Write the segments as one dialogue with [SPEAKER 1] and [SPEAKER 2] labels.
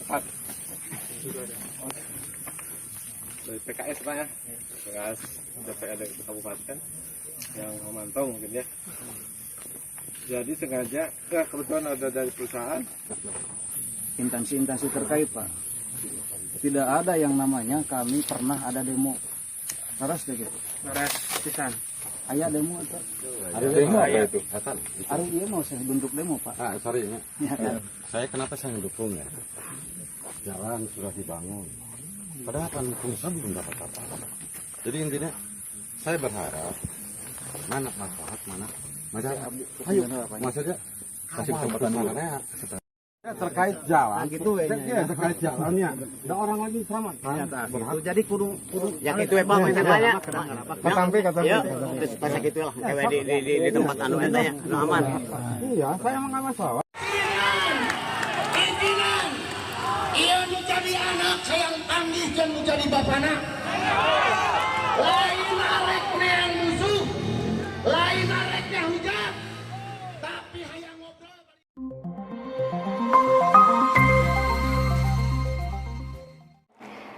[SPEAKER 1] Empat. Dari PKS Pak ya, PKS DPRD Kabupaten yang memantau mungkin ya. Jadi sengaja, kebetulan ada dari perusahaan.
[SPEAKER 2] Instansi-instansi terkait Pak, tidak ada yang namanya kami pernah ada demo. Laras begitu.
[SPEAKER 3] Laras pisan.
[SPEAKER 2] Ayah demo itu.
[SPEAKER 4] Ada demo apa itu? Hasan.
[SPEAKER 2] Hari dia mau saya bentuk demo Pak.
[SPEAKER 4] Sorry ya.
[SPEAKER 2] Ya, kan?
[SPEAKER 4] Saya kenapa saya mendukung ya? Jalan sudah dibangun. Padahal kan pengusaha belum dapat apa-apa. Jadi intinya saya berharap mana manfaat mana masyarakat. Ayo, maksudnya kasih kesempatan dulu. Terkait jalan gitu ya, terkait jalannya ada orang lagi selamat
[SPEAKER 2] Itu jadi kudu
[SPEAKER 3] Yang itu Pak masalahnya.
[SPEAKER 4] katampe
[SPEAKER 3] Ya, pas gitu lah kayak di tempat anu eta ya, aman.
[SPEAKER 4] iya saya emang nggak masalah.
[SPEAKER 5] Pimpinan, ia menjadi anak sayang panggih dan menjadi bapana. Lain areknya yang musuh, lain areknya hujat, tapi hayang ngobrol.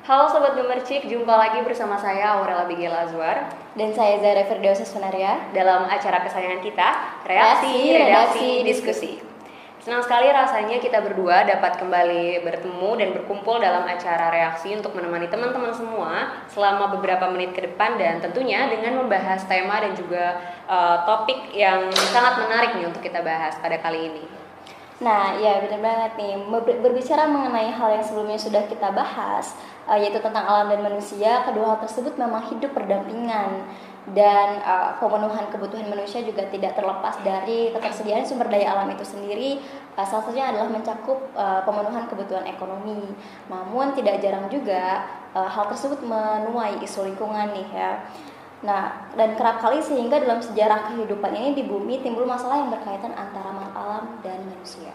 [SPEAKER 6] Halo Sobat Gemercik, jumpa lagi bersama saya Aurel Abigail Azwar
[SPEAKER 7] Dan saya Zara Firdausa Sunaria
[SPEAKER 6] dalam acara kesayangan kita, Reaksi Diskusi. Senang sekali rasanya kita berdua dapat kembali bertemu dan berkumpul dalam acara reaksi untuk menemani teman-teman semua selama beberapa menit ke depan dan tentunya dengan membahas tema dan juga topik yang sangat menarik nih untuk kita bahas pada kali ini.
[SPEAKER 7] Nah ya benar banget nih, berbicara mengenai hal yang sebelumnya sudah kita bahas, yaitu tentang alam dan manusia. Kedua hal tersebut memang hidup berdampingan. Dan pemenuhan kebutuhan manusia juga tidak terlepas dari ketersediaan sumber daya alam itu sendiri. Salah satunya adalah mencakup pemenuhan kebutuhan ekonomi. Namun tidak jarang juga hal tersebut menuai isu lingkungan nih ya. Nah, dan kerap kali sehingga dalam sejarah kehidupan ini di bumi timbul masalah yang berkaitan antara alam dan manusia.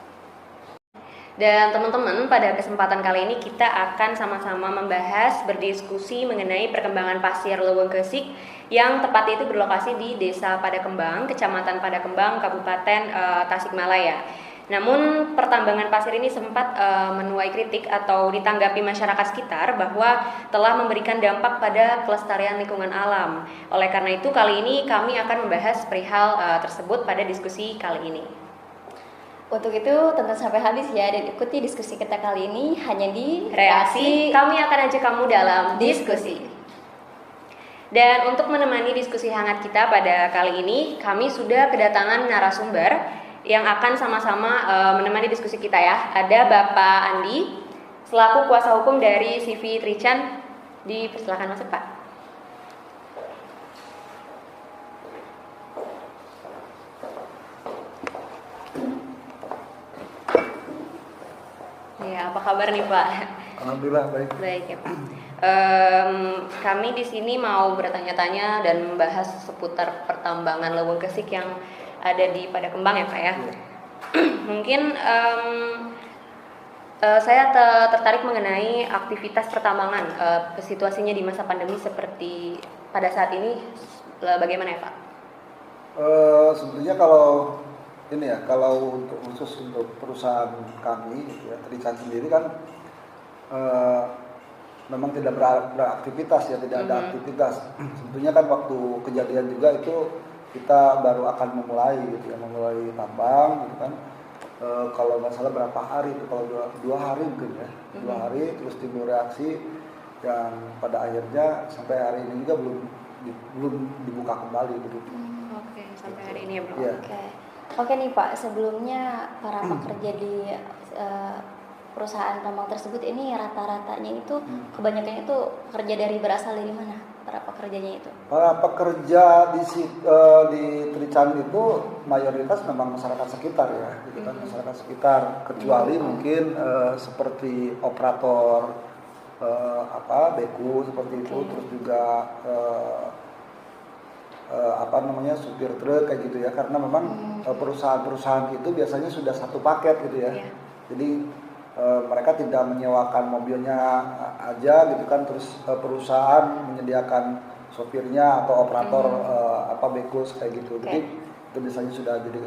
[SPEAKER 6] Dan teman-teman, pada kesempatan kali ini kita akan sama-sama membahas, berdiskusi mengenai perkembangan pasir Leuweung Keusik yang tepatnya itu berlokasi di Desa Padakembang, Kecamatan Padakembang, Kabupaten Tasikmalaya. Namun pertambangan pasir ini sempat menuai kritik atau ditanggapi masyarakat sekitar bahwa telah memberikan dampak pada kelestarian lingkungan alam. Oleh karena itu kali ini kami akan membahas perihal tersebut pada diskusi kali ini.
[SPEAKER 7] Untuk itu tonton sampai habis ya dan ikuti diskusi kita kali ini hanya di
[SPEAKER 6] Reaksi. Kami akan ajak kamu dalam diskusi. Dan untuk menemani diskusi hangat kita pada kali ini, kami sudah kedatangan narasumber yang akan sama-sama menemani diskusi kita ya. Ada Bapak Andi selaku kuasa hukum dari CV Trichan. Dipersilakan masuk Pak. Ya, apa kabar nih Pak?
[SPEAKER 4] Alhamdulillah baik.
[SPEAKER 6] Baik ya Pak. Kami di sini mau bertanya-tanya dan membahas seputar pertambangan Leuweung Keusik yang ada di Padakembang ya Pak ya. Mungkin saya tertarik mengenai aktivitas pertambangan, situasinya di masa pandemi seperti pada saat ini bagaimana ya Pak?
[SPEAKER 8] Sebetulnya kalau ini ya, kalau untuk khusus untuk perusahaan kami ya, Trichan sendiri kan memang tidak beraktivitas ya, tidak ada aktivitas. Sebetulnya kan waktu kejadian juga itu kita baru akan memulai gitu ya, memulai tambang gitu kan. Kalau nggak salah berapa hari itu, kalau dua hari mungkin ya, 2 hari terus timbul reaksi yang pada akhirnya sampai hari ini juga belum dibuka kembali gitu.
[SPEAKER 6] Oke, sampai hari ini ya belum.
[SPEAKER 8] Ya.
[SPEAKER 7] Oke nih Pak, sebelumnya para pekerja di perusahaan tambang tersebut ini rata-ratanya itu kebanyakan itu pekerja berasal dari mana para pekerjanya itu?
[SPEAKER 8] Para pekerja di Trichan itu mayoritas memang masyarakat sekitar ya, gitu kan, masyarakat sekitar, kecuali mungkin seperti operator beku seperti itu, terus juga supir truk kayak gitu ya, karena memang perusahaan-perusahaan itu biasanya sudah satu paket gitu ya. Jadi mereka tidak menyewakan mobilnya aja gitu kan, terus perusahaan menyediakan sopirnya atau operator bekus kayak gitu. Jadi itu biasanya sudah jadi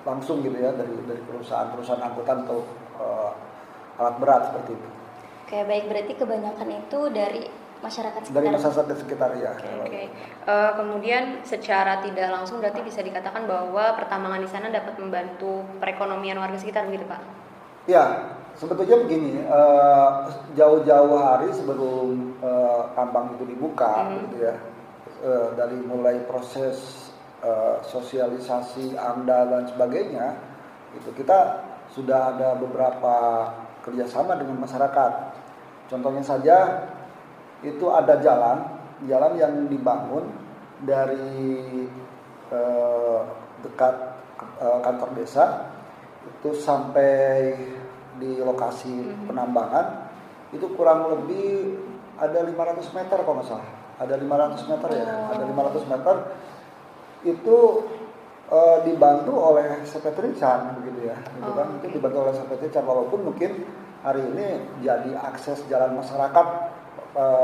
[SPEAKER 8] langsung gitu ya dari perusahaan angkutan atau alat berat seperti itu.
[SPEAKER 7] Oke, baik, berarti kebanyakan itu dari masyarakat sekitar.
[SPEAKER 8] Dari masyarakat sekitar ya.
[SPEAKER 6] Oke. Kemudian secara tidak langsung berarti bisa dikatakan bahwa pertambangan di sana dapat membantu perekonomian warga sekitar begitu Pak?
[SPEAKER 8] Ya, sebetulnya begini, jauh-jauh hari sebelum tambang itu dibuka, gitu ya, dari mulai proses sosialisasi, AMDA dan sebagainya, itu kita sudah ada beberapa kerjasama dengan masyarakat. Contohnya saja, itu ada jalan yang dibangun dari dekat kantor desa itu sampai di lokasi penambangan itu kurang lebih ada 500 meter kalau nggak salah, ada 500 meter ya, ada 500 meter itu dibantu oleh Sepetrican begitu ya, gitu kan, itu dibantu oleh Sepetrican walaupun mungkin hari ini jadi akses jalan masyarakat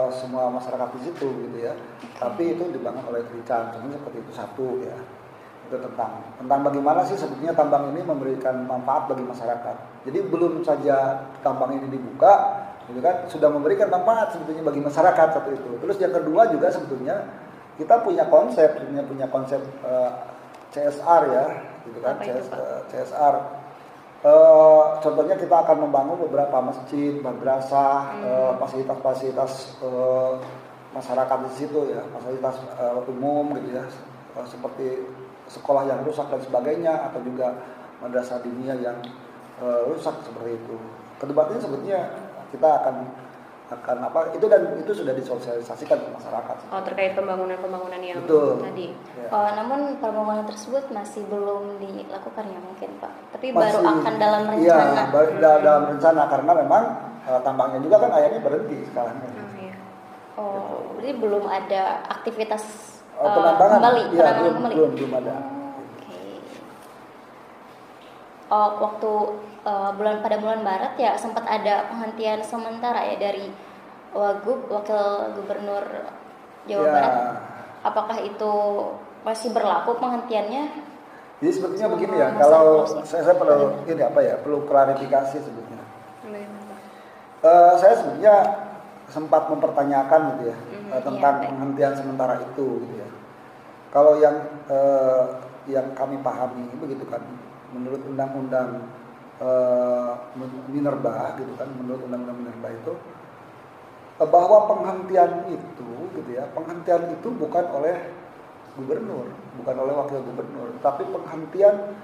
[SPEAKER 8] semua masyarakat di situ gitu ya, tapi itu dibangun oleh Trican, contohnya seperti itu satu ya. Itu tentang bagaimana sih sebetulnya tambang ini memberikan manfaat bagi masyarakat. Jadi belum saja tambang ini dibuka, gitu kan, sudah memberikan manfaat sebetulnya bagi masyarakat satu itu. Terus yang kedua juga sebetulnya kita punya konsep CSR ya, gitu kan, CSR. Contohnya kita akan membangun beberapa masjid, madrasah, fasilitas-fasilitas masyarakat di situ ya, fasilitas umum gitu ya, seperti sekolah yang rusak dan sebagainya, atau juga madrasah diniyah yang rusak seperti itu. Kedepannya sebetulnya kita akan apa itu, dan itu sudah disosialisasikan ke masyarakat.
[SPEAKER 6] Terkait pembangunan yang
[SPEAKER 8] betul
[SPEAKER 6] tadi.
[SPEAKER 8] Ya.
[SPEAKER 7] Namun pembangunan tersebut masih belum dilakukan ya mungkin Pak. Tapi
[SPEAKER 8] Masih,
[SPEAKER 7] baru akan dalam rencana.
[SPEAKER 8] Iya, dalam rencana karena memang tambangnya juga kan akhirnya berhenti sekarang.
[SPEAKER 6] Iya.
[SPEAKER 7] Jadi belum ada aktivitas
[SPEAKER 8] penambangan
[SPEAKER 7] kembali.
[SPEAKER 8] Ya,
[SPEAKER 7] Kembali.
[SPEAKER 8] belum ada.
[SPEAKER 7] Waktu pada bulan Maret ya sempat ada penghentian sementara ya dari Wagub, Wakil Gubernur Jawa Barat. Apakah itu masih berlaku penghentiannya?
[SPEAKER 8] Jadi sebetulnya begini ya, kalau saya perlu perlu klarifikasi sebetulnya. Saya sebetulnya sempat mempertanyakan gitu ya tentang penghentian sementara itu gitu ya. Kalau yang kami pahami begitu kan, menurut undang-undang Minerba gitu kan, menurut undang-undang Minerba itu bahwa penghentian itu gitu ya, penghentian itu bukan oleh gubernur, bukan oleh wakil gubernur, tapi penghentian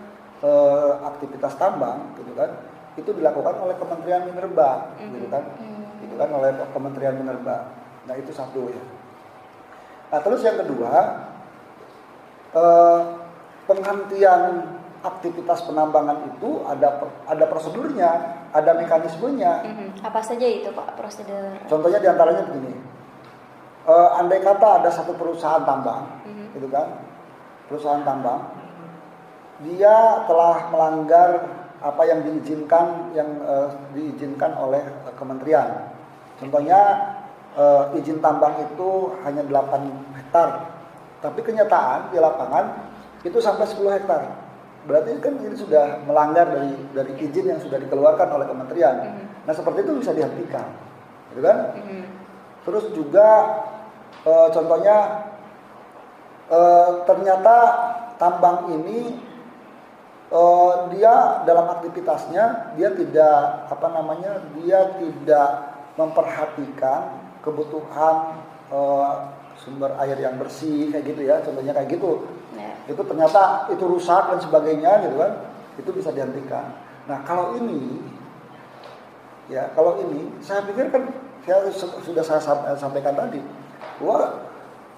[SPEAKER 8] aktivitas tambang gitu kan, itu dilakukan oleh Kementerian Minerba gitu kan, oleh Kementerian Minerba. Nah itu satu ya. Nah terus yang kedua, penghentian aktivitas penambangan itu ada prosedurnya, ada mekanismenya.
[SPEAKER 7] Apa saja itu Pak prosedur?
[SPEAKER 8] Contohnya diantaranya begini, andai kata ada satu perusahaan tambang, gitu kan, perusahaan tambang, dia telah melanggar apa yang diizinkan oleh kementerian. Contohnya izin tambang itu hanya 8 hektar, tapi kenyataan di lapangan itu sampai 10 hektar. Berarti kan ini sudah melanggar dari izin yang sudah dikeluarkan oleh kementerian. Nah seperti itu bisa dihentikan, gitu kan? Terus juga contohnya ternyata tambang ini dia dalam aktivitasnya dia tidak memperhatikan kebutuhan sumber air yang bersih kayak gitu ya, contohnya kayak gitu. Itu ternyata itu rusak dan sebagainya gitu kan, itu bisa dihentikan. Nah kalau ini saya pikir kan sudah saya sampaikan tadi bahwa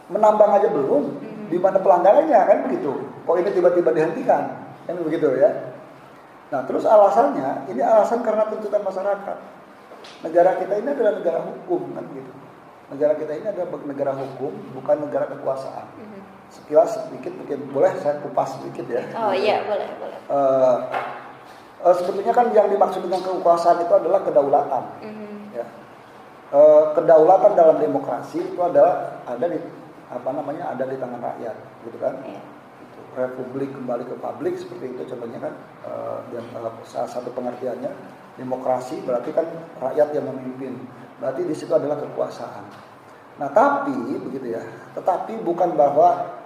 [SPEAKER 8] menambang aja belum, di mana pelanggarannya kan begitu, kok ini tiba-tiba dihentikan kan begitu ya. Nah terus alasannya ini alasan karena tuntutan masyarakat. Negara kita ini adalah negara hukum kan gitu, negara kita ini adalah negara hukum, bukan negara kekuasaan. Sekilas sedikit mungkin boleh saya kupas sedikit ya.
[SPEAKER 7] Oh iya boleh.
[SPEAKER 8] Sebetulnya kan yang dimaksud dengan kekuasaan itu adalah kedaulatan. Ya. Kedaulatan dalam demokrasi itu adalah ada di tangan rakyat, gitu kan? Republik kembali ke publik seperti itu contohnya kan, salah satu pengertiannya. Demokrasi berarti kan rakyat yang memimpin. Berarti di situ adalah kekuasaan. Nah, tapi begitu ya. Tetapi bukan bahwa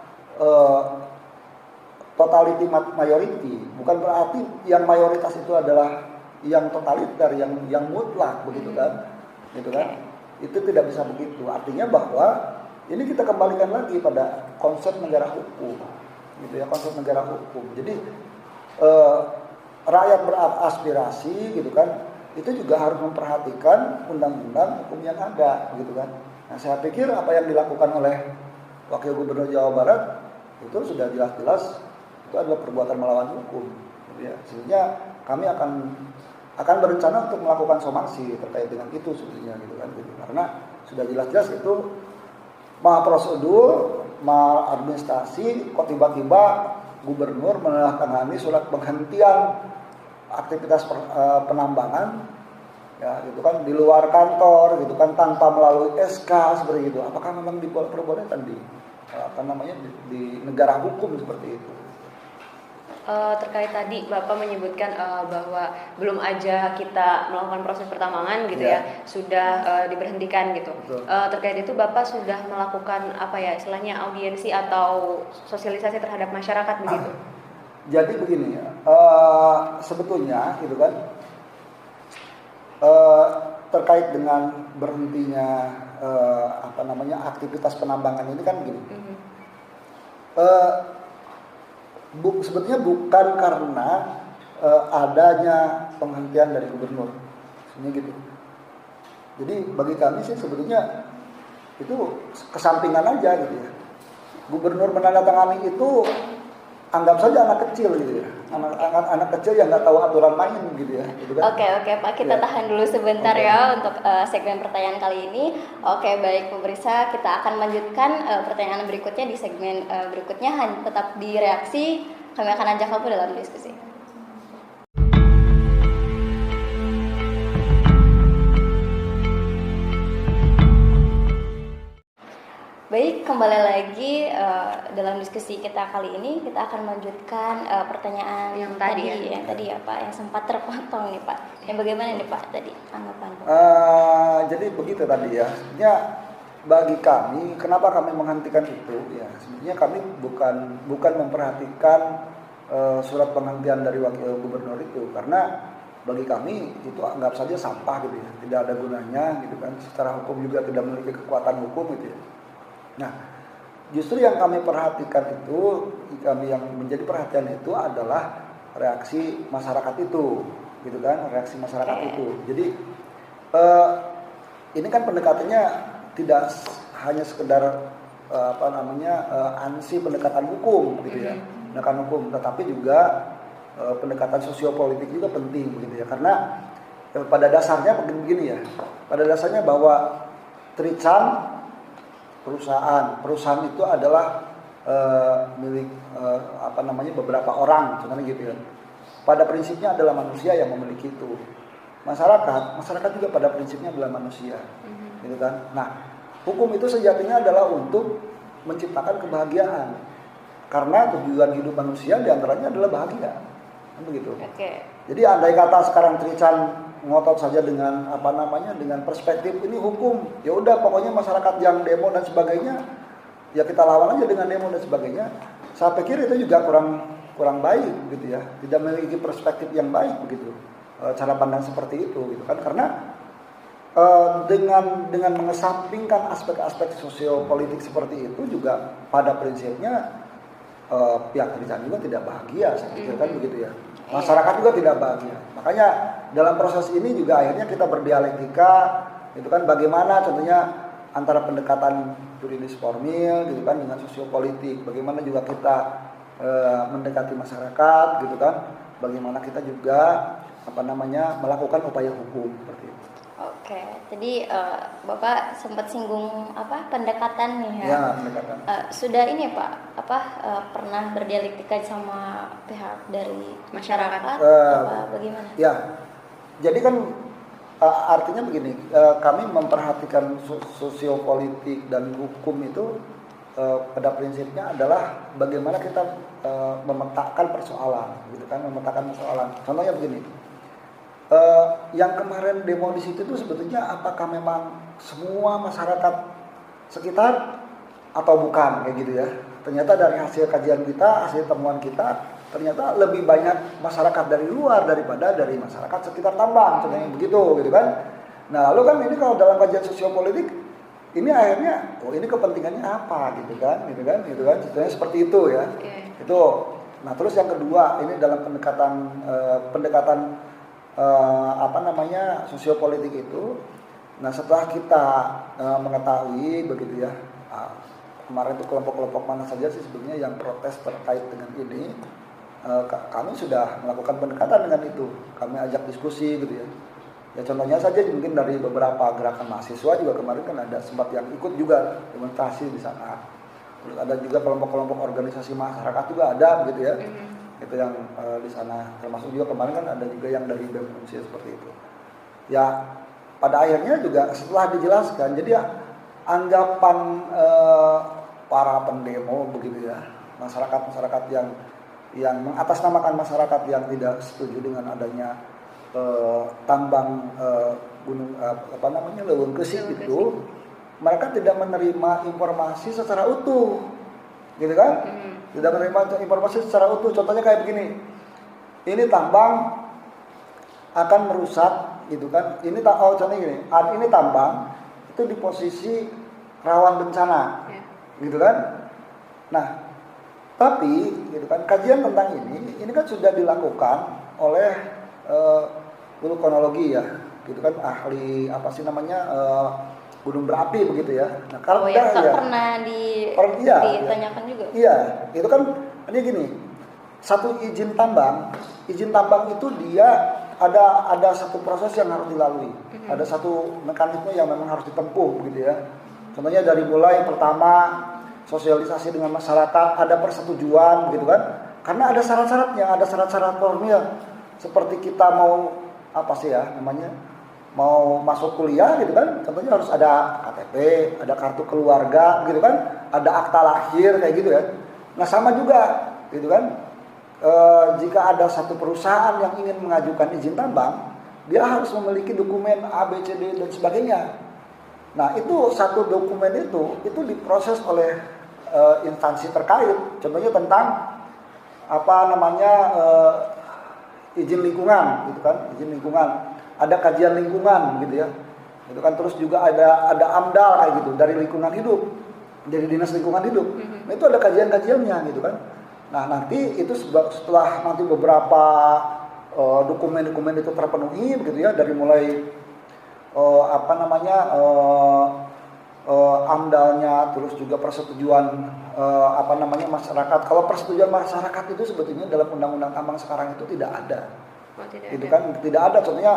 [SPEAKER 8] totality majority, bukan berarti yang mayoritas itu adalah yang totaliter, yang mutlak begitu kan. Gitu kan? Itu tidak bisa begitu. Artinya bahwa ini kita kembalikan lagi pada konsep negara hukum. Gitu ya, konsep negara hukum. Jadi rakyat beraspirasi gitu kan, itu juga harus memperhatikan undang-undang hukum yang ada gitu kan. Nah, saya pikir apa yang dilakukan oleh Wakil Gubernur Jawa Barat itu sudah jelas-jelas itu adalah perbuatan melawan hukum gitu ya. Sehingga kami akan berencana untuk melakukan somasi terkait dengan itu sebetulnya gitu kan gitu. Karena sudah jelas-jelas itu mah prosedur, mah administrasi, kok tiba-tiba gubernur menandatangani surat penghentian aktivitas penambangan ya gitu kan di luar kantor gitu kan tanpa melalui SK seperti itu. Apakah memang diperbolehkan di di negara hukum seperti itu?
[SPEAKER 6] Terkait tadi Bapak menyebutkan bahwa belum aja kita melakukan proses pertambangan gitu ya, sudah diberhentikan gitu. Terkait itu Bapak sudah melakukan apa ya istilahnya audiensi atau sosialisasi terhadap masyarakat begitu?
[SPEAKER 8] Jadi begini ya, sebetulnya gitu kan terkait dengan berhentinya aktivitas penambangan ini kan gini. Sebetulnya bukan karena adanya penghentian dari gubernur, sebenarnya gitu. Jadi bagi kami sih sebetulnya itu kesampingan aja gitu ya. Gubernur menandatangani itu anggap saja anak kecil gitu ya, anak kecil yang nggak tahu aturan main gitu ya. Gitu kan?
[SPEAKER 7] Oke Pak, kita tahan dulu sebentar ya untuk segmen pertanyaan kali ini. Oke, baik pemirsa, kita akan lanjutkan pertanyaan berikutnya di segmen berikutnya. Tetap di reaksi, kami akan ajak kamu dalam diskusi. Baik, kembali lagi dalam diskusi kita kali ini. Kita akan melanjutkan pertanyaan yang tadi ya Pak, yang sempat terpotong nih Pak. Yang bagaimana nih Pak tadi anggapan Pak?
[SPEAKER 8] Jadi begitu tadi ya. Sebenarnya bagi kami, kenapa kami menghentikan itu? Ya, sebenarnya kami bukan memperhatikan surat penghentian dari Wakil Gubernur itu, karena bagi kami itu anggap saja sampah gitu ya, tidak ada gunanya gitu kan. Secara hukum juga tidak memiliki kekuatan hukum gitu ya. Nah, justru yang kami perhatikan itu, yang menjadi perhatian itu adalah reaksi masyarakat itu, gitu kan, reaksi masyarakat itu. Jadi ini kan pendekatannya tidak hanya sekedar ansi pendekatan hukum, gitu ya, pendekatan hukum, tetapi juga pendekatan sosiopolitik juga penting, gitu ya, karena pada dasarnya begini ya, pada dasarnya bahwa Trican perusahaan itu adalah milik beberapa orang, contohnya gitu ya. Pada prinsipnya adalah manusia yang memiliki itu. Masyarakat juga pada prinsipnya adalah manusia, gitu kan. Nah, hukum itu sejatinya adalah untuk menciptakan kebahagiaan, karena tujuan hidup manusia diantaranya adalah bahagia, kan begitu. Jadi andai kata sekarang Trican ngotot saja dengan dengan perspektif ini hukum, ya udah pokoknya masyarakat yang demo dan sebagainya ya kita lawan aja dengan demo dan sebagainya. Saya pikir itu juga kurang baik gitu ya, tidak memiliki perspektif yang baik begitu, cara pandang seperti itu gitu kan, karena dengan mengesampingkan aspek-aspek sosiopolitik seperti itu juga pada prinsipnya pihak Trican juga tidak bahagia, saya pikir kan begitu ya. Masyarakat juga tidak bahagia. Makanya dalam proses ini juga akhirnya kita berdialektika, itu kan bagaimana contohnya antara pendekatan juridis formil gitu kan dengan sosiopolitik, bagaimana juga kita mendekati masyarakat gitu kan, bagaimana kita juga melakukan upaya hukum seperti itu.
[SPEAKER 7] Oke, jadi Bapak sempat singgung pendekatan nih ya.
[SPEAKER 8] Ya, pendekatan.
[SPEAKER 7] Sudah ini Pak, pernah berdialektika sama pihak dari masyarakat bagaimana?
[SPEAKER 8] Ya, jadi kan artinya begini, kami memperhatikan sosiopolitik dan hukum itu pada prinsipnya adalah bagaimana kita memetakan persoalan, gitu kan, memetakan persoalan. Contohnya begini. yang kemarin demo di situ itu sebetulnya apakah memang semua masyarakat sekitar atau bukan kayak gitu ya. Ternyata dari hasil kajian kita, hasil temuan kita, ternyata lebih banyak masyarakat dari luar daripada dari masyarakat sekitar tambang, contohnya begitu gitu kan. Nah lalu kan ini kalau dalam kajian sosiopolitik ini akhirnya, oh ini kepentingannya apa gitu kan, sebetulnya seperti itu ya. Itu. Nah terus yang kedua ini dalam pendekatan sosiopolitik itu. Nah setelah kita mengetahui begitu ya, kemarin itu kelompok-kelompok mana saja sih sebenarnya yang protes terkait dengan ini, kami sudah melakukan pendekatan dengan itu, kami ajak diskusi gitu ya. Ya contohnya saja mungkin dari beberapa gerakan mahasiswa juga kemarin kan ada sempat yang ikut juga demonstrasi di sana. Terus ada juga kelompok-kelompok organisasi masyarakat juga ada gitu ya. Itu yang di sana, termasuk juga kemarin kan ada juga yang dari BEM Manusia seperti itu. Ya pada akhirnya juga setelah dijelaskan, jadi ya, anggapan para pendemo begitu ya, masyarakat yang mengatasnamakan masyarakat yang tidak setuju dengan adanya tambang Leuweung Geusik itu, mereka tidak menerima informasi secara utuh, gitu kan? Tidak menerima informasi secara utuh. Contohnya kayak begini, ini tambang akan merusak, gitu kan? Contohnya gini, ini tambang itu di posisi rawan bencana, gitu kan? Nah, tapi, gitu kan? Kajian tentang ini kan sudah dilakukan oleh vulkanologi ya, gitu kan, ahli gunung berapi begitu ya. Nah, kalau
[SPEAKER 7] pernah ditanyakan juga. Iya,
[SPEAKER 8] itu kan ini gini, satu izin tambang itu dia ada satu proses yang harus dilalui, ada satu mekanisme yang memang harus ditempuh begitu ya. Contohnya dari mulai pertama sosialisasi dengan masyarakat, ada persetujuan gitu kan, karena ada syarat-syaratnya, ada syarat-syarat formil seperti kita mau mau masuk kuliah gitu kan, contohnya harus ada KTP, ada kartu keluarga gitu kan, ada akta lahir kayak gitu ya. Nah sama juga gitu kan, jika ada satu perusahaan yang ingin mengajukan izin tambang, dia harus memiliki dokumen A, B, C, D dan sebagainya. Nah itu satu dokumen itu diproses oleh instansi terkait, contohnya tentang izin lingkungan gitu kan, ada kajian lingkungan gitu ya, gitu kan. Terus juga ada AMDAL kayak gitu dari lingkungan hidup, dari dinas lingkungan hidup. Nah itu ada kajian-kajiannya gitu kan. Nah nanti itu setelah nanti beberapa dokumen-dokumen itu terpenuhi begitu ya, dari mulai AMDAL-nya, terus juga persetujuan masyarakat. Kalau persetujuan masyarakat itu sebetulnya dalam undang-undang tambang sekarang itu tidak ada. Tidak ada. Contohnya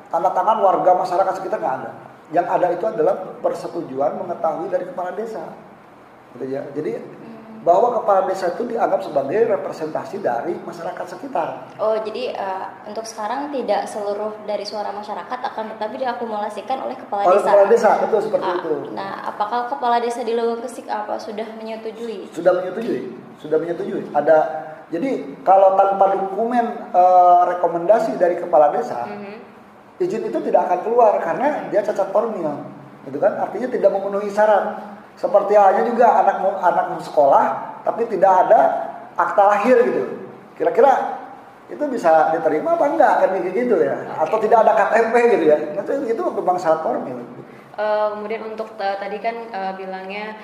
[SPEAKER 8] tanda tangan warga masyarakat sekitar nggak ada. Yang ada itu adalah persetujuan mengetahui dari kepala desa. Gitu ya. Jadi bahwa kepala desa itu dianggap sebagai representasi dari masyarakat sekitar.
[SPEAKER 7] Oh, jadi untuk sekarang tidak seluruh dari suara masyarakat akan tetapi diakumulasikan oleh kepala desa. Oleh
[SPEAKER 8] kepala desa, betul seperti itu.
[SPEAKER 7] Nah, apakah kepala desa di Leuweung Geusik sudah menyetujui?
[SPEAKER 8] Sudah menyetujui. Jadi kalau tanpa dokumen rekomendasi dari kepala desa, izin itu tidak akan keluar karena dia cacat formil, gitu kan? Artinya tidak memenuhi syarat. Seperti halnya juga anak sekolah tapi tidak ada akta lahir gitu. Kira-kira itu bisa diterima apa enggak kan gitu ya? Atau tidak ada KTP gitu ya? Itu memang syarat formil.
[SPEAKER 6] Kemudian untuk tadi kan bilangnya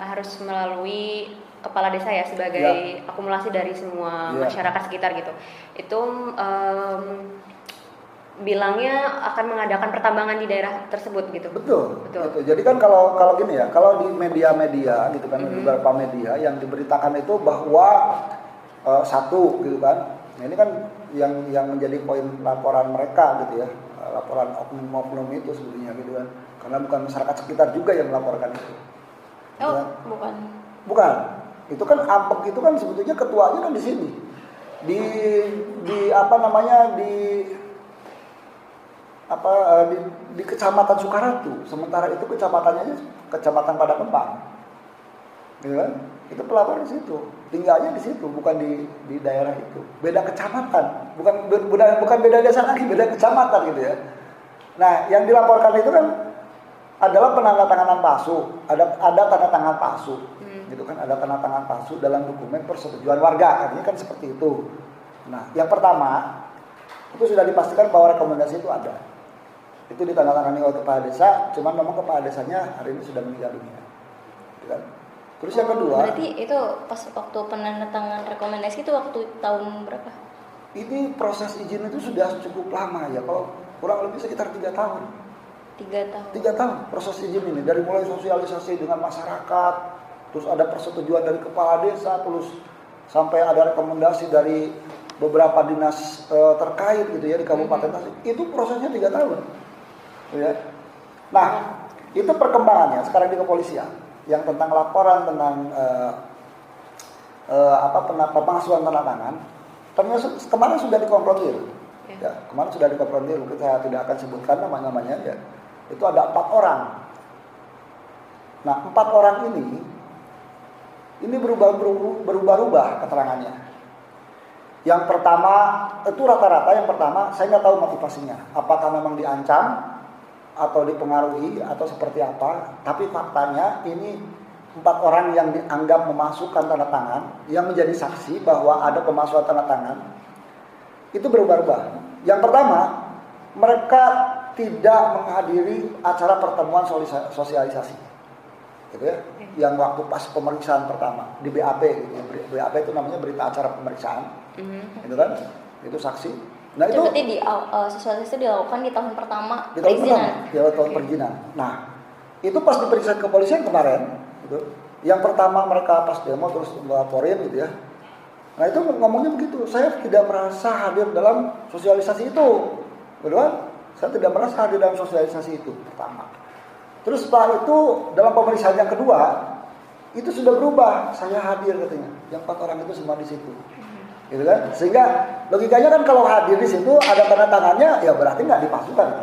[SPEAKER 6] harus melalui kepala desa ya sebagai akumulasi dari semua masyarakat sekitar gitu. Itu bilangnya akan mengadakan pertambangan di daerah tersebut gitu. Betul.
[SPEAKER 8] Gitu. Jadi kan kalau gini ya, kalau di media-media gitu kan, beberapa media yang diberitakan itu bahwa satu gitu kan. Nah, ini kan yang menjadi poin laporan mereka gitu ya. Laporan oknum-oknum itu sebetulnya gitu kan. Karena bukan masyarakat sekitar juga yang melaporkan itu.
[SPEAKER 7] Oh,
[SPEAKER 8] gitu kan?
[SPEAKER 7] Bukan.
[SPEAKER 8] Itu kan AMPEK itu kan sebetulnya ketuanya kan di sini. Di Kecamatan Sukaratu, sementara itu kecamatannya Kecamatan Padakempang, gitu kan? Itu pelapor di situ. tinggalnya di situ, bukan di daerah itu. Beda kecamatan, bukan beda desa lagi, beda kecamatan gitu ya. Nah, yang dilaporkan itu kan adalah penandatanganan palsu, ada tanda tangan palsu, gitu kan, ada tanda tangan palsu dalam dokumen persetujuan warga, artinya kan seperti itu. Nah, yang pertama itu sudah dipastikan bahwa rekomendasi itu ada, itu ditandatangani oleh kepala desa, cuman memang kepala desanya hari ini sudah meninggal dunia, gitu kan. Terus yang kedua,
[SPEAKER 7] berarti itu pas waktu penandatangan rekomendasi itu waktu tahun berapa?
[SPEAKER 8] ini proses izin itu sudah cukup lama ya, kalau kurang lebih sekitar 3 tahun.
[SPEAKER 7] 3 tahun.
[SPEAKER 8] 3 tahun proses izin ini, dari mulai sosialisasi dengan masyarakat, terus ada persetujuan dari kepala desa, terus sampai ada rekomendasi dari beberapa dinas terkait gitu ya di Kabupaten Tasik. Itu prosesnya 3 tahun. Ya. Nah, itu perkembangannya sekarang di kepolisian yang tentang laporan tentang pengasuhan tanda tangan. Ternyata kemarin sudah dikonfrontir. Ya, kemarin sudah dikonfrontir, mungkin saya tidak akan sebutkan namanya ya. Itu ada 4 orang. Nah, 4 orang ini berubah-ubah keterangannya. Yang pertama, itu rata-rata yang pertama, saya nggak tahu motivasinya. Apakah memang diancam atau dipengaruhi atau seperti apa. Tapi faktanya ini 4 orang yang dianggap memasukkan tanda tangan, yang menjadi saksi bahwa ada pemasukan tanda tangan, itu berubah-ubah. Yang pertama, mereka tidak menghadiri acara pertemuan sosialisasi, gitu ya. Yang waktu pas pemeriksaan pertama di BAP, gitu. BAP itu namanya berita acara pemeriksaan, gitu kan? Itu saksi. Nah itu
[SPEAKER 7] berarti sosialisasi itu dilakukan di tahun pertama
[SPEAKER 8] di tahun
[SPEAKER 7] perizinan.
[SPEAKER 8] pertama, tahun perizinan. Nah, itu pas diperiksa kepolisian kemarin, gitu. Yang pertama mereka pas demo terus melaporin gitu ya. Nah itu ngomongnya begitu, saya tidak merasa hadir dalam sosialisasi itu, gitu kan? Saya tidak merasa hadir dalam sosialisasi itu pertama. Terus setelah itu dalam pemeriksaan yang kedua itu sudah berubah, saya hadir katanya. Yang 4 orang itu semua di situ. Gitu kan? Sehingga logikanya kan kalau hadir di situ ada tanda tangannya, ya berarti nggak dipalsukan,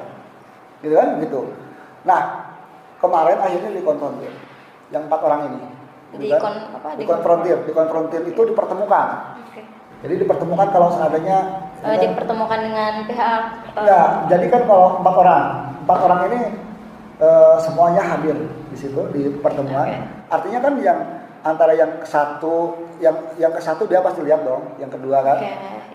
[SPEAKER 8] gitu kan? Gitu. Nah kemarin akhirnya dikonfrontir yang 4 orang ini, gitu kan? Dikonfrontir itu dipertemukan.
[SPEAKER 7] Okay.
[SPEAKER 8] Jadi dipertemukan kalau seadanya
[SPEAKER 7] dipertemukan dengan pihak.
[SPEAKER 8] Ya, jadi kan kalau 4 orang ini semuanya hadir di situ di pertemuan.
[SPEAKER 7] Okay.
[SPEAKER 8] Artinya kan yang antara yang ke satu dia pasti lihat dong, yang kedua kan,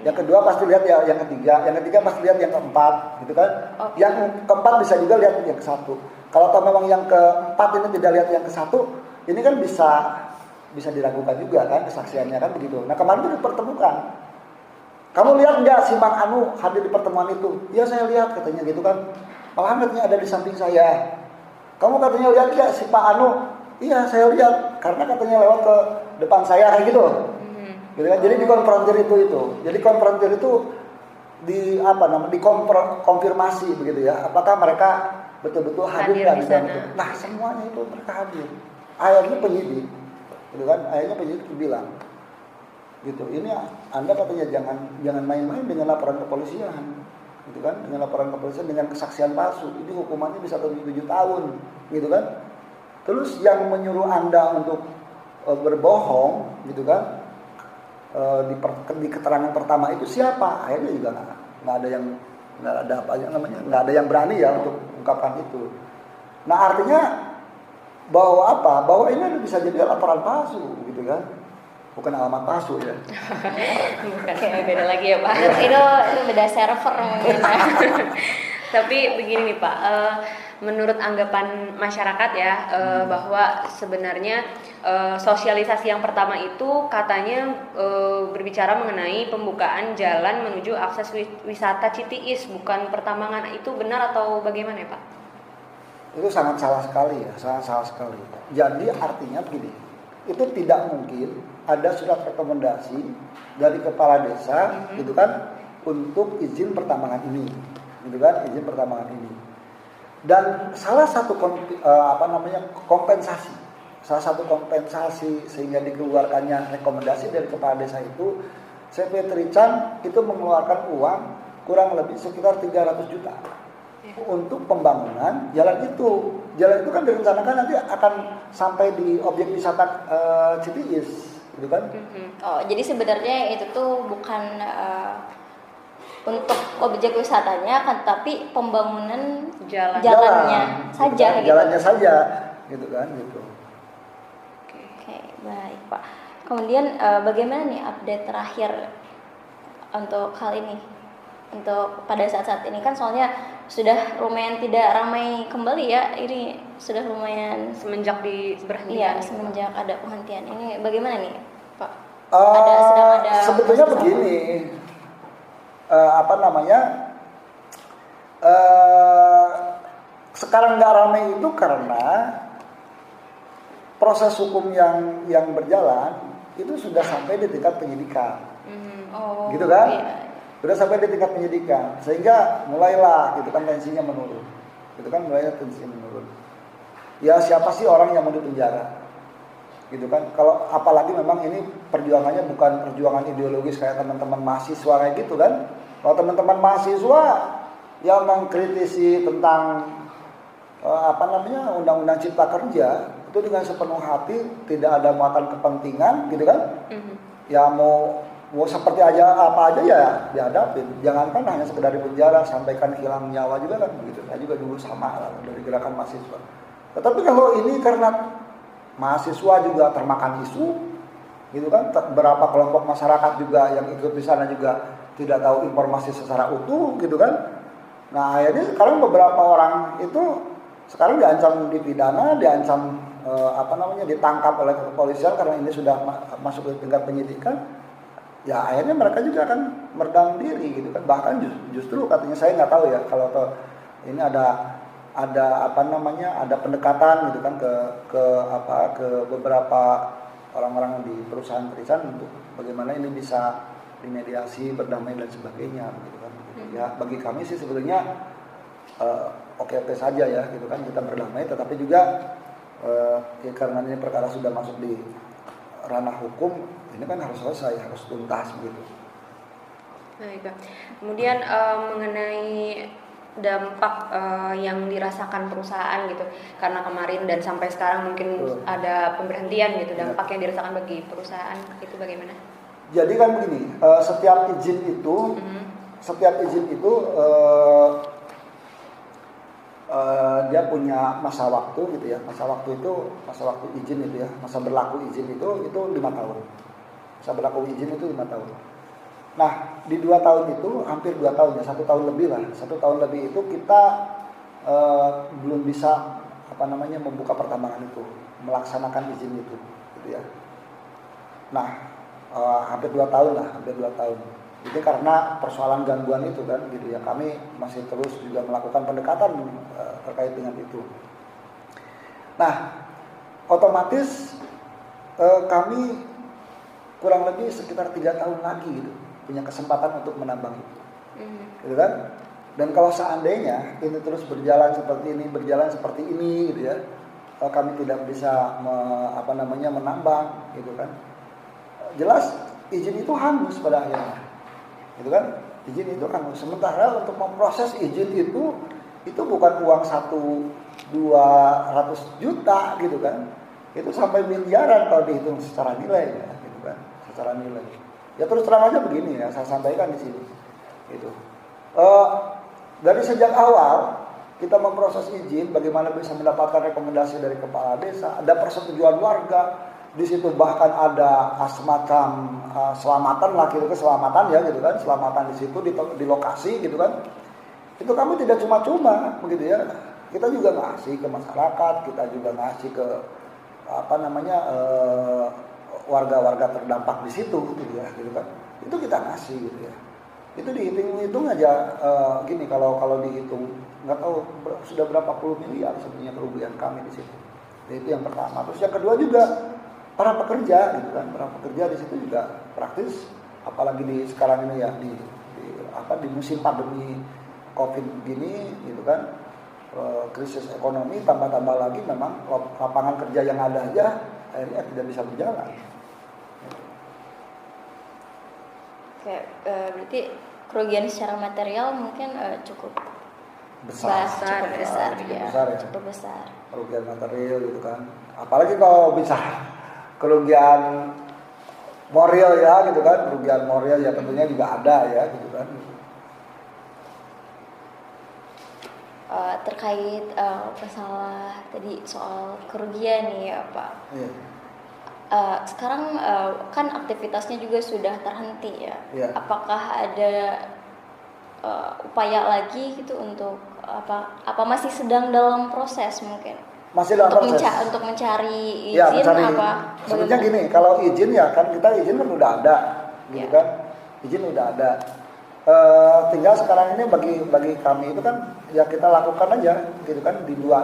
[SPEAKER 8] yang kedua pasti lihat ya, yang ketiga pasti lihat yang keempat, gitu kan. Yang keempat bisa juga lihat yang ke satu. Kalau memang yang keempat ini tidak lihat yang ke satu, ini kan bisa diragukan juga kan kesaksiannya kan begitu. Nah kemarin itu dipertemukan. Kamu lihat nggak si Mang Anu hadir di pertemuan itu? Ya saya lihat katanya gitu kan. Malahan katanya ada di samping saya. Kamu katanya lihat nggak si Pak Anu? Iya saya lihat, karena katanya lewat ke depan saya kayak gitu. Gitu kan? Jadi dikonfrontir itu. Jadi konfrontir itu dikonfirmasi begitu ya. Apakah mereka betul-betul hadir di sana? Nah semuanya itu mereka hadir. Akhirnya penyidik, gitu kan? Akhirnya penyidik bilang, gitu. Ini Anda katanya jangan main-main dengan laporan kepolisian, gitu kan? Dengan laporan kepolisian dengan kesaksian palsu, ini hukumannya bisa 7 tahun, gitu kan? Terus yang menyuruh Anda untuk berbohong, gitu kan, di keterangan pertama itu siapa? Akhirnya juga nggak ada yang berani ya untuk ungkapkan itu. Nah artinya bahwa ini bisa jadi laporan palsu, gitu kan? Bukan alamat palsu ya.
[SPEAKER 6] Bukan, beda lagi ya Pak.
[SPEAKER 7] Itu beda server mungkin.
[SPEAKER 6] Tapi begini nih Pak, menurut anggapan masyarakat ya, bahwa sebenarnya sosialisasi yang pertama itu katanya berbicara mengenai pembukaan jalan menuju akses wisata Citiis, bukan pertambangan. Itu benar atau bagaimana ya Pak?
[SPEAKER 8] Itu sangat salah sekali ya, sangat salah sekali. Jadi artinya begini, itu tidak mungkin ada surat rekomendasi dari kepala desa, gitu kan, untuk izin pertambangan ini, gitu kan, izin pertambangan ini. Dan salah satu kompensasi, sehingga dikeluarkannya rekomendasi dari kepala desa itu, CP Trican itu mengeluarkan uang kurang lebih sekitar 300 juta untuk pembangunan jalan itu. Jalan itu kan direncanakan nanti akan sampai di objek wisata Citiis, gitu kan.
[SPEAKER 7] Oh, jadi sebenarnya itu tuh bukan untuk objek wisatanya, kan, tapi pembangunan jalannya saja,
[SPEAKER 8] gitu kan,
[SPEAKER 7] gitu.
[SPEAKER 8] jalannya saja, gitu kan, gitu.
[SPEAKER 7] Oke, baik Pak. Kemudian bagaimana nih update terakhir untuk hal ini? Untuk pada saat-saat ini kan soalnya sudah lumayan tidak ramai kembali ya. Ini sudah lumayan
[SPEAKER 6] semenjak diberhentikan.
[SPEAKER 7] Iya, semenjak ada penghentian. Ini bagaimana nih, Pak?
[SPEAKER 8] Sedang
[SPEAKER 7] ada
[SPEAKER 8] sebetulnya
[SPEAKER 7] masalah.
[SPEAKER 8] begini, sekarang nggak ramai itu karena proses hukum yang berjalan itu sudah sampai di tingkat penyidikan, gitu kan?
[SPEAKER 7] Iya.
[SPEAKER 8] Sudah sampai di tingkat penyidikan, sehingga mulailah gitu kan tensinya menurun, gitu kan, mulainya tensinya menurun. Ya siapa sih orang yang mau dipenjara, gitu kan? Kalau apalagi memang ini perjuangannya bukan perjuangan ideologis kayak teman-teman mahasiswa kayak gitu kan? Kalau teman-teman mahasiswa yang mengkritisi tentang undang-undang cipta kerja itu dengan sepenuh hati, tidak ada muatan kepentingan, gitu kan? Ya mau seperti aja apa aja ya dihadapin. Jangankan hanya sekedar di penjara, sampaikan hilang nyawa juga kan begitu. Saya juga dulu sama lah dari gerakan mahasiswa. Tetapi kalau ini karena mahasiswa juga termakan isu, gitu kan? Berapa kelompok masyarakat juga yang ikut di sana juga tidak tahu informasi secara utuh, gitu kan? Nah akhirnya sekarang beberapa orang itu sekarang diancam dipidana, diancam ditangkap oleh kepolisian karena ini sudah masuk ke tingkat penyidikan. Ya akhirnya mereka juga akan meredam diri, gitu kan. Bahkan justru katanya, saya nggak tahu ya kalau ini ada pendekatan gitu kan ke beberapa orang-orang di perusahaan-perusahaan untuk bagaimana ini bisa dimediasi, berdamai dan sebagainya, gitu kan. Ya bagi kami sih sebetulnya oke-oke saja ya, gitu kan, kita berdamai, tetapi juga karena ini perkara sudah masuk di ranah hukum, ini kan harus selesai, harus tuntas begitu.
[SPEAKER 6] Baik, Pak. Kemudian mengenai dampak yang dirasakan perusahaan gitu, karena kemarin dan sampai sekarang mungkin ada pemberhentian gitu, dampak yang dirasakan bagi perusahaan itu bagaimana?
[SPEAKER 8] Jadi kan begini, setiap izin itu dia punya masa waktu gitu ya. Masa waktu izin itu ya, masa berlaku izin itu 5 tahun. Masa berlaku izin itu 5 tahun. Nah, di 2 tahun itu hampir 2 tahun ya, 1 tahun lebih lah. 1 tahun lebih itu kita belum bisa membuka pertambangan itu, melaksanakan izin itu, gitu ya. Nah, hampir 2 tahun lah, hampir 2 tahun. Itu karena persoalan gangguan itu kan, gitu ya. Kami masih terus juga melakukan pendekatan terkait dengan itu. Nah, otomatis kami kurang lebih sekitar 3 tahun lagi gitu punya kesempatan untuk menambang itu, gitu kan? Dan kalau seandainya ini terus berjalan seperti ini, gitu ya, kami tidak bisa menambang, gitu kan? Jelas izin itu hangus pada akhirnya, gitu kan? Izin itu hangus. Sementara untuk memproses izin itu bukan uang 100-200 juta, gitu kan? Itu sampai miliaran kalau dihitung secara nilai, ya, gitu kan? Secara nilai. Ya terus terang aja begini ya, saya sampaikan di sini, gitu. Dari sejak awal kita memproses izin, bagaimana bisa mendapatkan rekomendasi dari kepala desa, ada persetujuan warga. Di situ bahkan ada semacam selamatan lah, gitu, keselamatan ya, gitu kan, selamatan di situ di lokasi, gitu kan. Itu kami tidak cuma-cuma, begitu ya. Kita juga ngasih ke masyarakat, kita juga ngasih ke warga-warga terdampak di situ, gitu ya, gitu kan. Itu kita ngasih, gitu ya. Itu dihitung aja gini, kalau dihitung nggak tahu sudah berapa puluh miliar sebenarnya kerugian kami di situ. Itu yang pertama. Terus yang kedua juga para pekerja, gitu kan, para pekerja di situ juga praktis, apalagi di sekarang ini ya di musim pandemi COVID gini, gitu kan, krisis ekonomi tambah lagi, memang lapangan kerja yang ada aja akhirnya tidak bisa berjalan.
[SPEAKER 7] Oke, berarti kerugian secara material mungkin cukup
[SPEAKER 8] besar
[SPEAKER 7] ya. Cukup besar.
[SPEAKER 8] Kerugian material, gitu kan. Apalagi kalau bisa kerugian moral ya gitu kan, kerugian moral ya tentunya juga ada ya gitu kan.
[SPEAKER 7] Terkait masalah tadi soal kerugian nih ya Pak.
[SPEAKER 8] Iya.
[SPEAKER 7] Sekarang kan aktivitasnya juga sudah terhenti ya.
[SPEAKER 8] Iya.
[SPEAKER 7] Apakah ada upaya lagi gitu untuk apa masih sedang dalam proses mungkin?
[SPEAKER 8] Masih dalam proses.
[SPEAKER 7] Untuk mencari izin
[SPEAKER 8] Ya, mencari,
[SPEAKER 7] apa?
[SPEAKER 8] sebenarnya gini, kalau izin ya kan kita izin kan udah ada, gitu
[SPEAKER 7] Ya.
[SPEAKER 8] kan, izin udah ada. Tinggal sekarang ini bagi kami itu kan ya kita lakukan aja, gitu kan di dua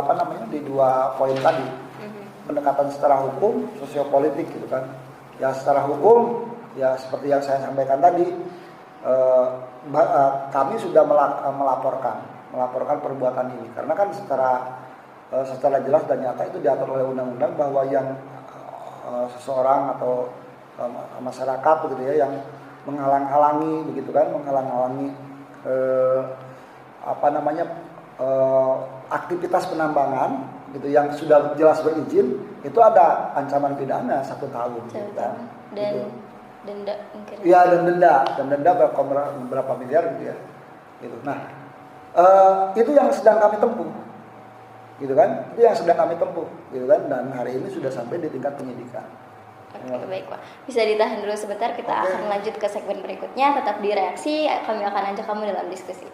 [SPEAKER 8] apa namanya, di dua poin tadi, pendekatan secara hukum, sosiopolitik, gitu kan. Ya secara hukum, ya seperti yang saya sampaikan tadi, kami sudah melaporkan perbuatan ini, karena kan secara jelas dan nyata itu diatur oleh undang-undang bahwa yang seseorang atau masyarakat begitu ya yang menghalang-halangi begitu kan, aktivitas penambangan gitu yang sudah jelas berizin itu ada ancaman pidana 1 tahun gitu kan.
[SPEAKER 7] Dan
[SPEAKER 8] Gitu.
[SPEAKER 7] denda mungkin.
[SPEAKER 8] Iya, dan denda berapa miliar gitu ya. Gitu. Nah, itu yang sedang kami tempuh. Gitu kan? Itu yang sedang kami tempuh, gitu kan? Dan hari ini sudah sampai di tingkat penyidikan.
[SPEAKER 7] Oke, baik Pak. Bisa ditahan dulu sebentar, kita akan lanjut ke segmen berikutnya. Tetap di Reaksi, kami akan ajak kamu dalam diskusi.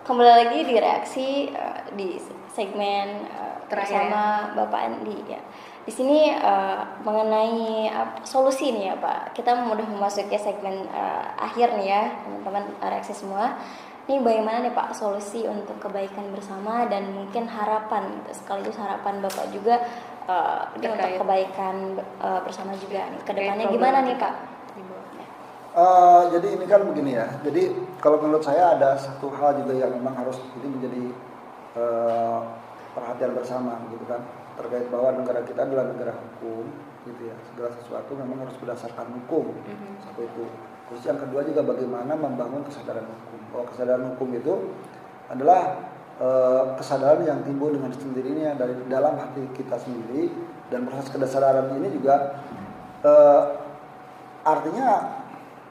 [SPEAKER 7] Kembali lagi di Reaksi di segmen
[SPEAKER 6] Terakhir
[SPEAKER 7] bersama Bapak Andi ya. Di sini mengenai solusi nih ya Pak. Kita sudah memasuki segmen akhir nih ya, teman-teman Reaksi semua. Ini bagaimana nih Pak solusi untuk kebaikan bersama dan mungkin harapan sekaligus harapan Bapak juga ini untuk kebaikan bersama juga nih. Kedepannya gimana nih Pak?
[SPEAKER 8] Jadi ini kan begini ya. Jadi kalau menurut saya ada satu hal juga yang memang harus ini menjadi perhatian bersama gitu kan, terkait bahwa negara kita adalah negara hukum gitu ya. Segala sesuatu memang harus berdasarkan hukum. Satu itu. Terus yang kedua juga bagaimana membangun kesadaran hukum. Bahwa kesadaran hukum itu adalah kesadaran yang timbul dengan sendirinya dari dalam hati kita sendiri, dan proses kesadaran ini juga artinya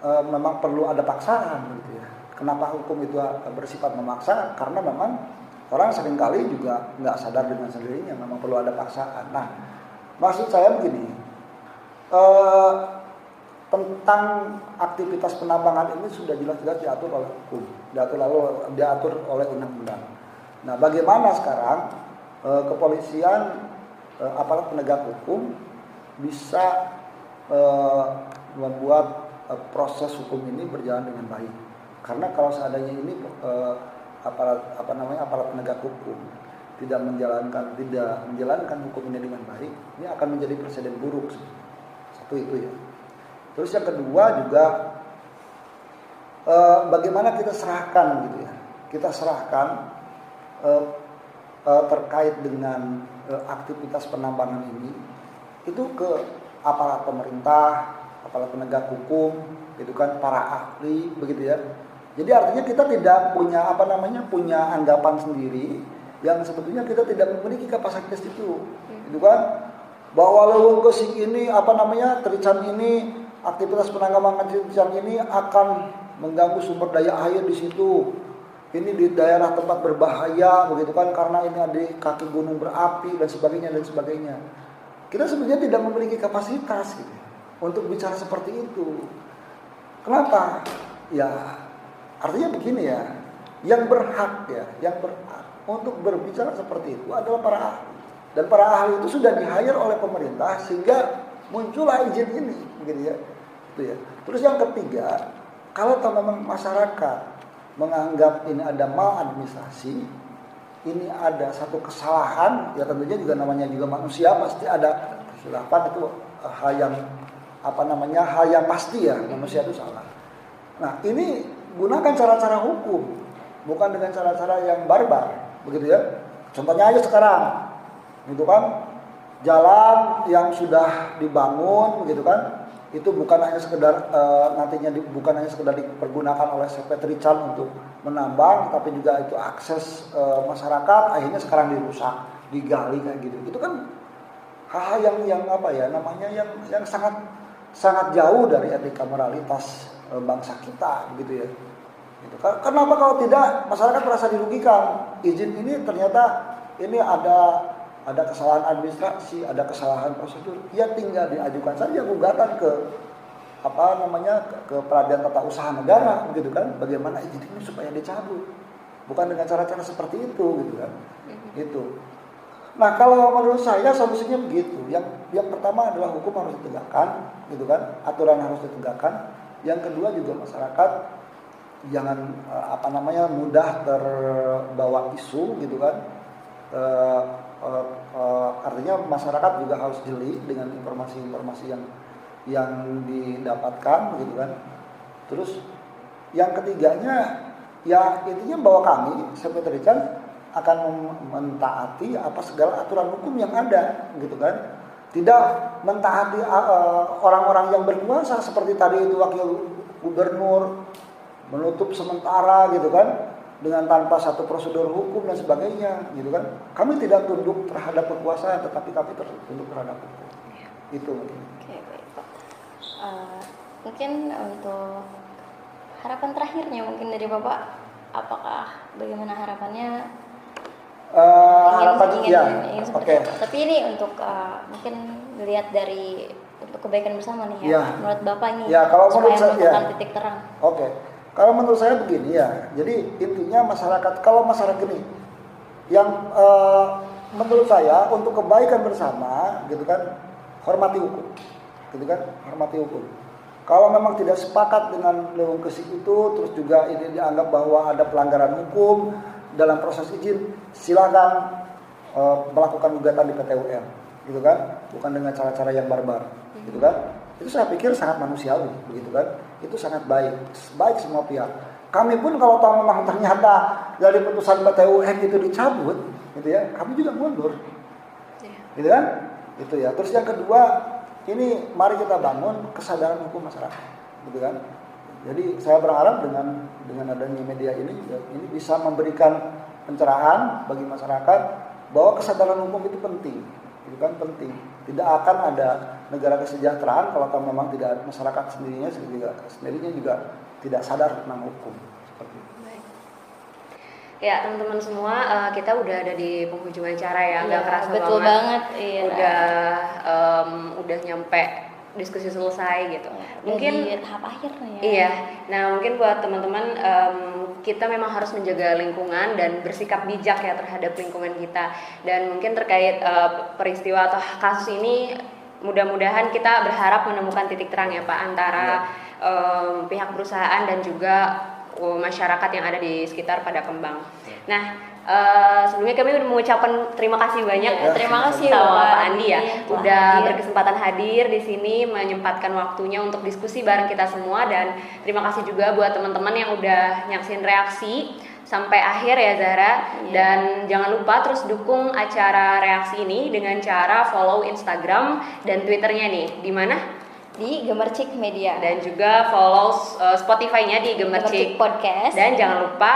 [SPEAKER 8] memang perlu ada paksaan gitu ya. Kenapa hukum itu bersifat memaksa? Karena memang orang seringkali juga nggak sadar dengan sendirinya, memang perlu ada paksaan. Nah, maksud saya begini, tentang aktivitas penambangan ini sudah jelas-jelas diatur oleh hukum, diatur oleh undang-undang. Nah, bagaimana sekarang kepolisian, aparat penegak hukum bisa membuat proses hukum ini berjalan dengan baik? Karena kalau seandainya ini aparat penegak hukum tidak menjalankan hukum ini dengan baik, ini akan menjadi presiden buruk. Satu itu ya. Terus yang kedua juga bagaimana kita serahkan gitu ya. Kita serahkan terkait dengan aktivitas penambangan ini itu ke aparat pemerintah, aparat penegak hukum, gitu kan, para ahli begitu ya. Jadi artinya kita tidak punya anggapan sendiri yang sebetulnya kita tidak memiliki kapasitas itu, gitu kan? Bahwa Leuweung Geusik ini Trican ini, aktivitas penambangan Trican ini akan mengganggu sumber daya air di situ. Ini di daerah tempat berbahaya, begitu kan? Karena ini ada kaki gunung berapi dan sebagainya. Kita sebenarnya tidak memiliki kapasitas gitu untuk bicara seperti itu. Kenapa? Ya, artinya begini ya, yang berhak untuk berbicara seperti itu adalah para ahli. Dan para ahli itu sudah di-hire oleh pemerintah sehingga muncullah izin ini, begitu ya. Itu ya. Terus yang ketiga, kalau memang masyarakat menganggap ini ada maladministrasi, ini ada satu kesalahan, ya tentunya juga namanya juga manusia pasti ada kesilapan, itu hal yang pasti ya, manusia itu salah. Nah, ini gunakan cara-cara hukum, bukan dengan cara-cara yang barbar, begitu ya. Contohnya aja sekarang, itu kan jalan yang sudah dibangun, begitu kan, itu bukan hanya sekedar nantinya bukan hanya sekedar dipergunakan oleh CP Trican untuk menambang, tapi juga itu akses masyarakat akhirnya sekarang dirusak, digali kayak gitu. Itu kan hal-hal yang apa ya namanya yang sangat jauh dari etika moralitas bangsa kita gitu ya. Gitu. Kenapa kalau tidak masyarakat merasa dirugikan? Izin ini ternyata ini ada kesalahan administrasi, ada kesalahan prosedur, ya tinggal diajukan saja gugatan ke ke Peradilan Tata Usaha Negara, gitu kan? Bagaimana izin ini supaya dicabut, bukan dengan cara-cara seperti itu, gitu kan? Itu. Nah kalau menurut saya solusinya begitu. Yang pertama adalah hukum harus ditegakkan, gitu kan? Aturan harus ditegakkan. Yang kedua juga masyarakat jangan mudah terbawa isu, gitu kan? Artinya masyarakat juga harus jeli dengan informasi-informasi yang didapatkan gitu kan. Terus yang ketiganya ya intinya bahwa kami CP Trican akan mentaati apa segala aturan hukum yang ada gitu kan. Tidak mentaati orang-orang yang berkuasa seperti tadi itu wakil gubernur menutup sementara gitu kan, dengan tanpa satu prosedur hukum dan sebagainya gitu kan. Kami tidak tunduk terhadap kekuasaan, tetapi kami tunduk terhadap hukum. Itu mungkin.
[SPEAKER 7] Oke, baik Pak. Mungkin untuk harapan terakhirnya mungkin dari Bapak, apakah bagaimana harapannya? Ingin seperti apa? Tapi ini untuk mungkin melihat dari untuk kebaikan bersama nih ya. Menurut Bapak ini supaya menemukan titik terang.
[SPEAKER 8] Oke. Kalau menurut saya begini ya, jadi intinya kalau masyarakat ini yang menurut saya untuk kebaikan bersama, gitu kan, hormati hukum, gitu kan, hormati hukum. Kalau memang tidak sepakat dengan Leuweung Geusik itu, terus juga ini dianggap bahwa ada pelanggaran hukum dalam proses izin, silakan melakukan gugatan di PT UN, gitu kan, bukan dengan cara-cara yang barbar, gitu kan. Itu saya pikir sangat manusiawi, begitu kan. Itu sangat baik semua pihak. Kami pun kalau tahu memang ternyata dari putusan PT UN itu dicabut, gitu ya, kami juga mundur, gitu kan. Itu ya. Terus yang kedua, ini mari kita bangun kesadaran hukum masyarakat, gitu kan. Jadi saya berharap dengan adanya media ini bisa memberikan pencerahan bagi masyarakat bahwa kesadaran hukum itu penting, gitu kan, penting. Tidak akan ada negara kesejahteraan kalau memang tidak masyarakat sendirinya juga tidak sadar tentang hukum. Seperti itu.
[SPEAKER 6] Ya teman-teman semua, kita udah ada di penghujung acara ya, nggak kerasa
[SPEAKER 7] betul banget. Iya.
[SPEAKER 6] Udah nyampe diskusi selesai gitu.
[SPEAKER 7] Mungkin di tahap akhir nih ya.
[SPEAKER 6] Iya. Nah mungkin buat teman-teman kita memang harus menjaga lingkungan dan bersikap bijak ya terhadap lingkungan kita. Dan mungkin terkait peristiwa atau kasus ini, mudah-mudahan kita berharap menemukan titik terang ya Pak antara pihak perusahaan dan juga masyarakat yang ada di sekitar Pada Kembang. Nah, sebelumnya kami mengucapkan terima kasih banyak
[SPEAKER 7] terima kasih
[SPEAKER 6] sama Pak Andi ya udah berkesempatan hadir di sini, menyempatkan waktunya untuk diskusi bareng kita semua, dan terima kasih juga buat teman-teman yang udah nyaksin reaksi sampai akhir ya Zahra. Dan jangan lupa terus dukung acara reaksi ini dengan cara follow Instagram dan Twitternya nih, di mana?
[SPEAKER 7] Di Gemercik Media,
[SPEAKER 6] dan juga follow Spotify-nya di Gemercik
[SPEAKER 7] Podcast,
[SPEAKER 6] dan jangan lupa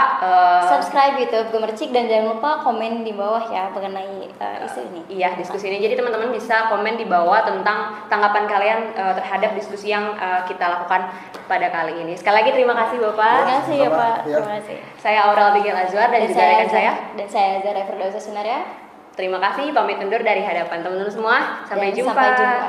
[SPEAKER 7] subscribe YouTube Gemercik, dan jangan lupa komen di bawah ya mengenai isu ini.
[SPEAKER 6] Iya, diskusi ini. Jadi teman-teman bisa komen di bawah tentang tanggapan kalian terhadap diskusi yang kita lakukan pada kali ini. Sekali lagi terima kasih Bapak.
[SPEAKER 7] Terima kasih ya Pak. Terima kasih.
[SPEAKER 6] Saya Aurel Bigel Azwar dan juga rekan saya.
[SPEAKER 7] Dan saya Zahra Firdausa Sunaria.
[SPEAKER 6] Terima kasih, pamit undur dari hadapan teman-teman semua. Sampai jumpa.
[SPEAKER 7] Sampai jumpa.